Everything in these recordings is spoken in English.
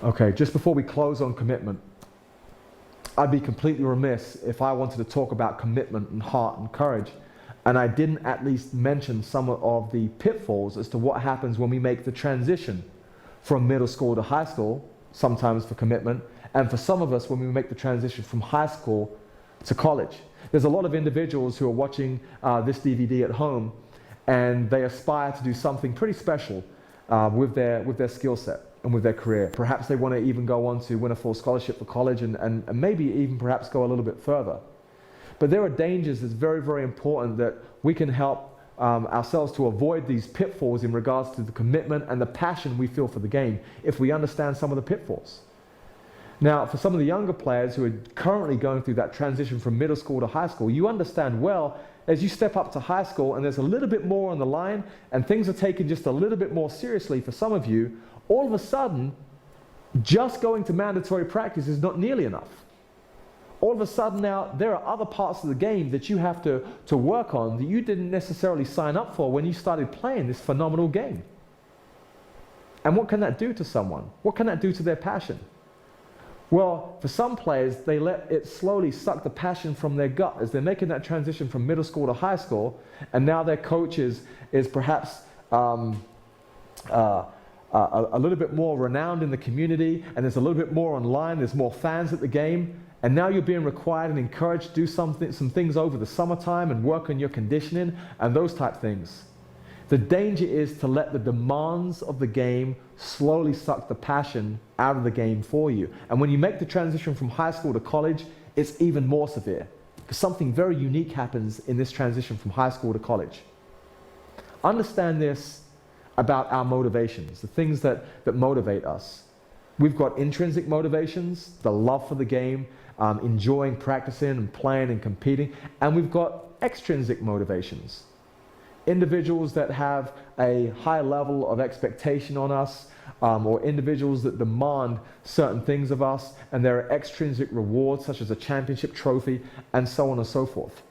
Okay, just before we close on commitment, I'd be completely remiss if I wanted to talk about commitment and heart and courage, and I didn't at least mention some of the pitfalls as to what happens when we make the transition from middle school to high school, sometimes for commitment, and for some of us when we make the transition from high school to college. There's a lot of individuals who are watching this DVD at home, and they aspire to do something pretty special with their skill set and with their career. Perhaps they want to even go on to win a full scholarship for college and maybe even perhaps go a little bit further. But there are dangers. It's very, very important that we can help ourselves to avoid these pitfalls in regards to the commitment and the passion we feel for the game if we understand some of the pitfalls. Now, for some of the younger players who are currently going through that transition from middle school to high school, you understand well as you step up to high school and there's a little bit more on the line and things are taken just a little bit more seriously for some of you, all of a sudden, just going to mandatory practice is not nearly enough. All of a sudden now, there are other parts of the game that you have to work on that you didn't necessarily sign up for when you started playing this phenomenal game. And what can that do to someone? What can that do to their passion? Well, for some players, they let it slowly suck the passion from their gut as they're making that transition from middle school to high school, and now their coach is perhaps a little bit more renowned in the community, and there's a little bit more online, there's more fans at the game, and now you're being required and encouraged to do some things over the summertime and work on your conditioning and those type things. The danger is to let the demands of the game slowly suck the passion out of the game for you. And when you make the transition from high school to college, it's even more severe, because something very unique happens in this transition from high school to college. Understand this about our motivations, the things that motivate us. We've got intrinsic motivations, the love for the game, enjoying practicing and playing and competing, and we've got extrinsic motivations. Individuals that have a high level of expectation on us, or individuals that demand certain things of us, and there are extrinsic rewards such as a championship trophy and so on and so forth.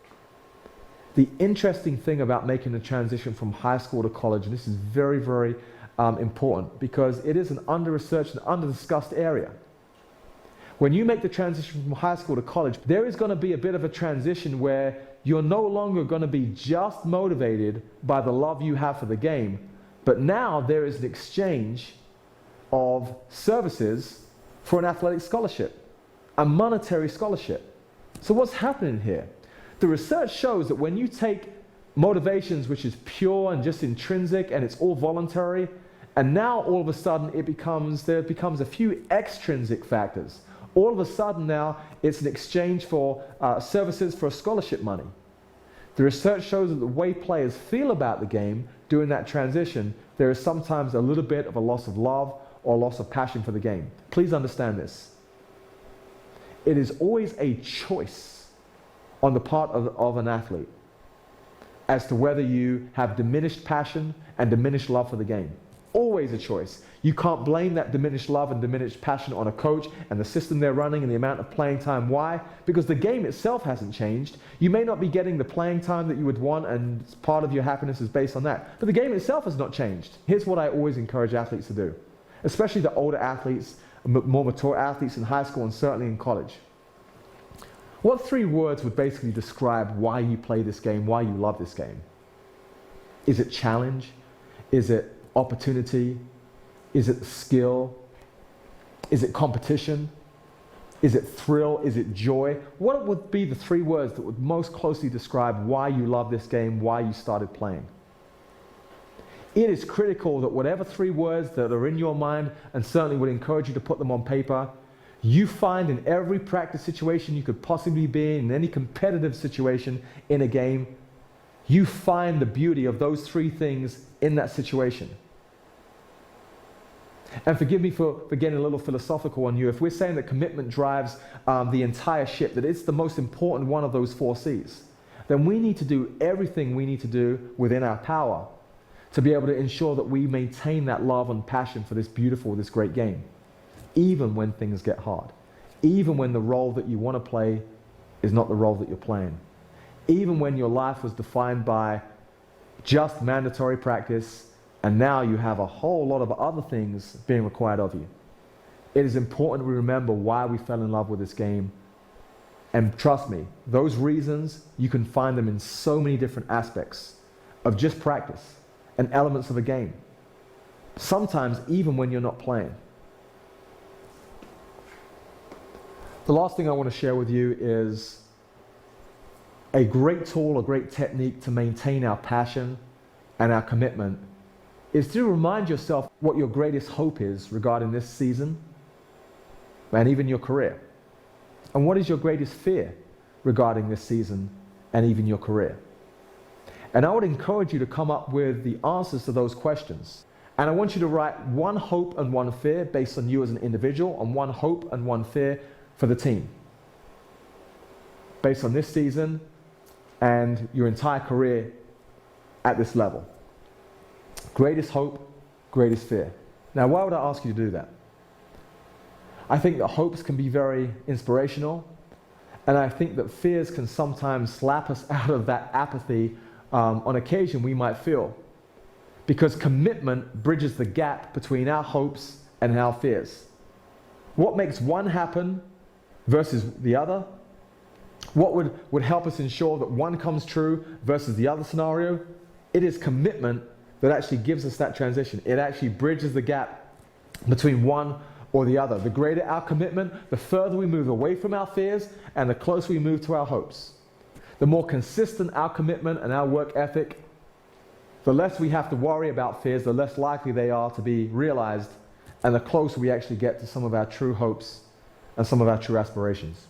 The interesting thing about making the transition from high school to college, and this is very, very important because it is an under-researched and under-discussed area. When you make the transition from high school to college, there is going to be a bit of a transition where you're no longer going to be just motivated by the love you have for the game, but now there is an exchange of services for an athletic scholarship, a monetary scholarship. So what's happening here? The research shows that when you take motivations which is pure and just intrinsic and it's all voluntary, and now all of a sudden there becomes a few extrinsic factors. All of a sudden now it's an exchange for services for scholarship money. The research shows that the way players feel about the game during that transition, there is sometimes a little bit of a loss of love or loss of passion for the game. Please understand this. It is always a choice on the part of an athlete as to whether you have diminished passion and diminished love for the game. Always a choice. You can't blame that diminished love and diminished passion on a coach and the system they're running and the amount of playing time. Why? Because the game itself hasn't changed. You may not be getting the playing time that you would want, and part of your happiness is based on that. But the game itself has not changed. Here's what I always encourage athletes to do, especially the older athletes, more mature athletes in high school and certainly in college. What three words would basically describe why you play this game, why you love this game? Is it challenge? Is it opportunity? Is it skill? Is it competition? Is it thrill? Is it joy? What would be the three words that would most closely describe why you love this game, why you started playing? It is critical that whatever three words that are in your mind, and certainly would encourage you to put them on paper, you find in every practice situation you could possibly be in any competitive situation in a game, you find the beauty of those three things in that situation. And forgive me for getting a little philosophical on you. If we're saying that commitment drives the entire ship, that it's the most important one of those 4 C's, then we need to do everything we need to do within our power to be able to ensure that we maintain that love and passion for this beautiful, this great game, even when things get hard, even when the role that you want to play is not the role that you're playing, even when your life was defined by just mandatory practice and now you have a whole lot of other things being required of you. it is important we remember why we fell in love with this game. And trust me, those reasons, you can find them in so many different aspects of just practice and elements of a game. Sometimes even when you're not playing. The last thing I want to share with you is a great tool, a great technique to maintain our passion and our commitment is to remind yourself what your greatest hope is regarding this season and even your career. And what is your greatest fear regarding this season and even your career? And I would encourage you to come up with the answers to those questions. And I want you to write one hope and one fear based on you as an individual, and one hope and one fear for the team, based on this season and your entire career at this level. Greatest hope, greatest fear. Now, why would I ask you to do that? I think that hopes can be very inspirational, and I think that fears can sometimes slap us out of that apathy on occasion we might feel, because commitment bridges the gap between our hopes and our fears. What makes one happen versus the other? What would help us ensure that one comes true versus the other scenario? It is commitment that actually gives us that transition. It actually bridges the gap between one or the other. The greater our commitment, the further we move away from our fears and the closer we move to our hopes. The more consistent our commitment and our work ethic, the less we have to worry about fears, the less likely they are to be realized, and the closer we actually get to some of our true hopes and some of our true aspirations.